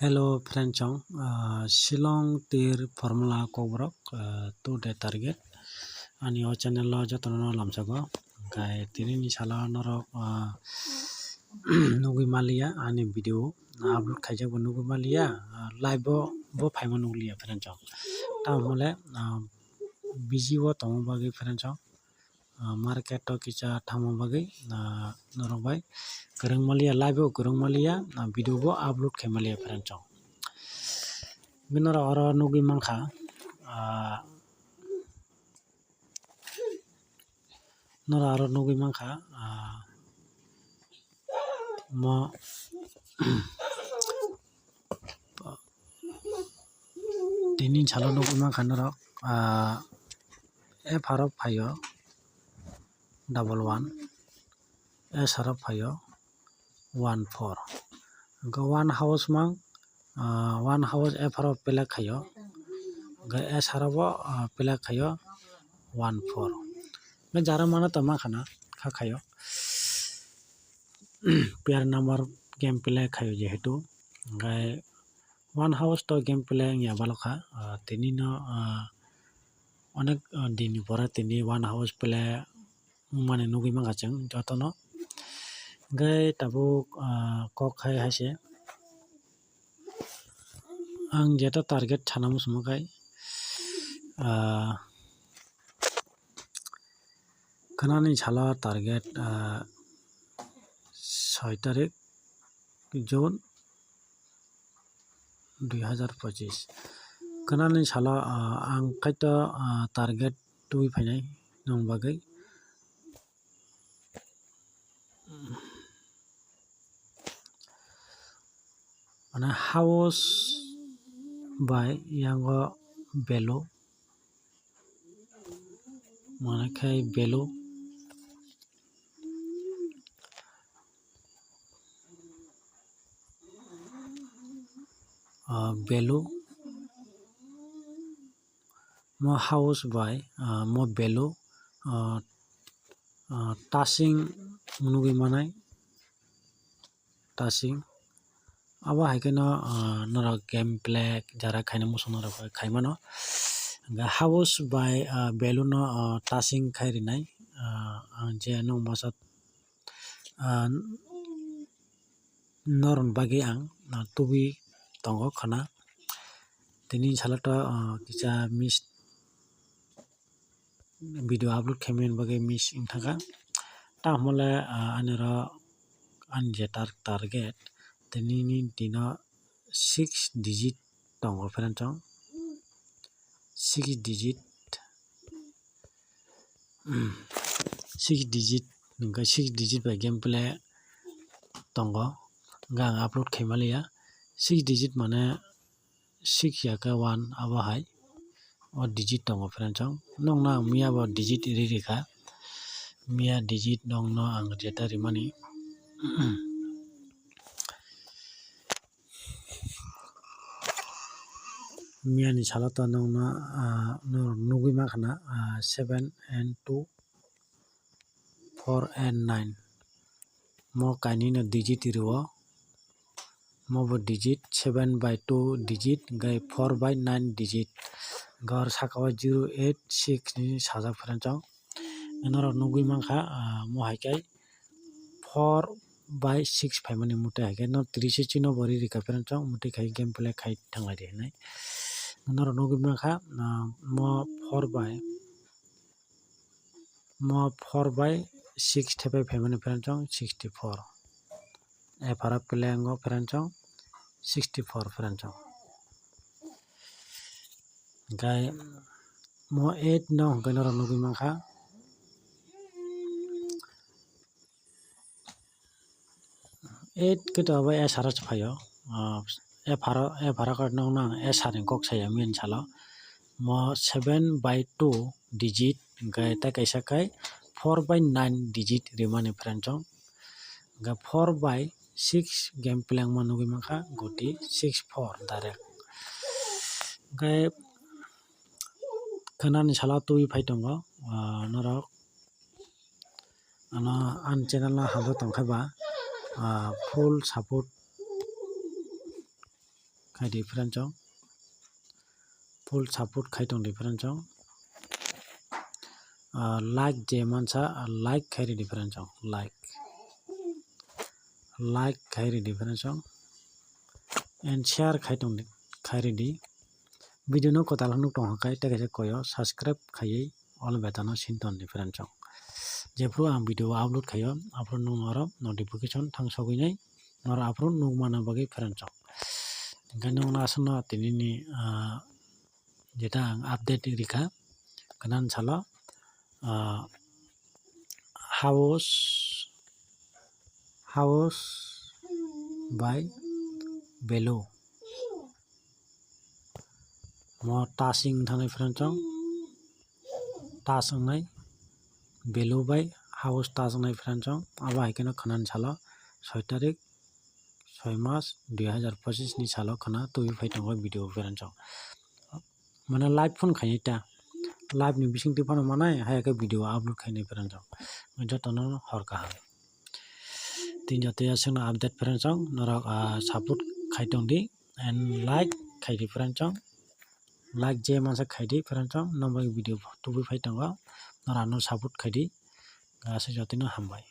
Hello friend chong Shillong tir formula kobrok to de target ani o channel lo jotono no lamsago kai tini ni sala norok nugui malia ani video upload khaijak bo nugui malia live bo phaima nuglia friend chong ta mole busy wo tong bagi friend chong market to kicha thamo bagi norok bai kereng malia live kereng malia video bo upload khai malia friend chong binara oro nugui mangkha nora aro nugui mangkha mo tini salo nugui mangkha norok F harap phayo 11 S harap phayo 14 go one house mang one house F harap pelak khayo ga S harap pelak khayo 14 ben jara mana tama khana khayo pair number game pelak khayo jehetu gai one house to game pelak ya balokha tini no অনেক দিন পরে তিনি one house play মানে নুগি মাংগাচং যতন gai tabuk kok khai haise ang jeta target chanamu sumakai kanani sala target 6 tarik June 2025 kanani sala ang kaita target tui phainai nong bagai mana house by yango belo mana khai belo belo mo house by mo belo touching nugi manai touching aba haikeno nora gameplay jara khaina muson nora khaimano house by belo no touching khairinai je no masat noron bagi ang tubi tongo khana tini salata kicha miss video upload khamen bagi miss inthaga ta mole anera anje target tini ni dino 6 digit tongo friend chong 6 digit 6 digit nungka 6 digit by gameplay tongo gang upload khaimalia 6 digit mane 6 yaka 1 aba hai o digit tongo friend chong nong na mia bo digit ririka mia digit nong no ang jeta rimani mia ni salata nong na nugui makhana 7 and 2 4 and 9 mo kaini na digit iriwo mo bo digit 7 by 2 digit gai 4 by 9 digit gor sakawa 086 ni sajak friend chong enora nugui mangkha mo haikai 4 by 6 phaimani mutai haikai no 30 chino bori rika friend chong mutai khai gameplay khai thanglai de nai enora nugui mangkha mo 4 by 6 thepai phaimani friend chong 64 e para pelengo friend chong 64 friend chong gai mo 8 no ganora nugui mangkha 8 kito ba e sarach phayo e phara kar nong nang e saring kok saya min salo mo 7 by 2 digit gai ta kaisa kai 4 by 9 digit rimani friend chong ga 4 by 6 game playang manugui mangkha goti 64 direct gai kanani sala tui phai tongo norok ano an channel na habo tongkhaiba full support खायदि friends full support खायदं di friends like je mansa like खायरि di friends like खायरि di friends and share खायरि di video no kotal nuk tong kai ta kaisa koyo subscribe khayai all betano sinton di friends jepro ang video upload khayo upload no maro notification thang soginai nor upload no mana bagi friends gano na asno tinini jeta ang update rika kanan sala house by below mo tasing thane friends tasangai below by house tasangai friends aba ikeno khanan sala 6 tarik 6 mas 2025 ni salo khana tui phaitongo video friends mana live phone khaita live ni bising ti phone manai hayaka video upload khainai friends jotono horka tin jote asna update friends norok support khaitong di and like khaidi friends like je mansa khaidi friends nombai video tui phaitongo norano support khaidi gase jotino hambai।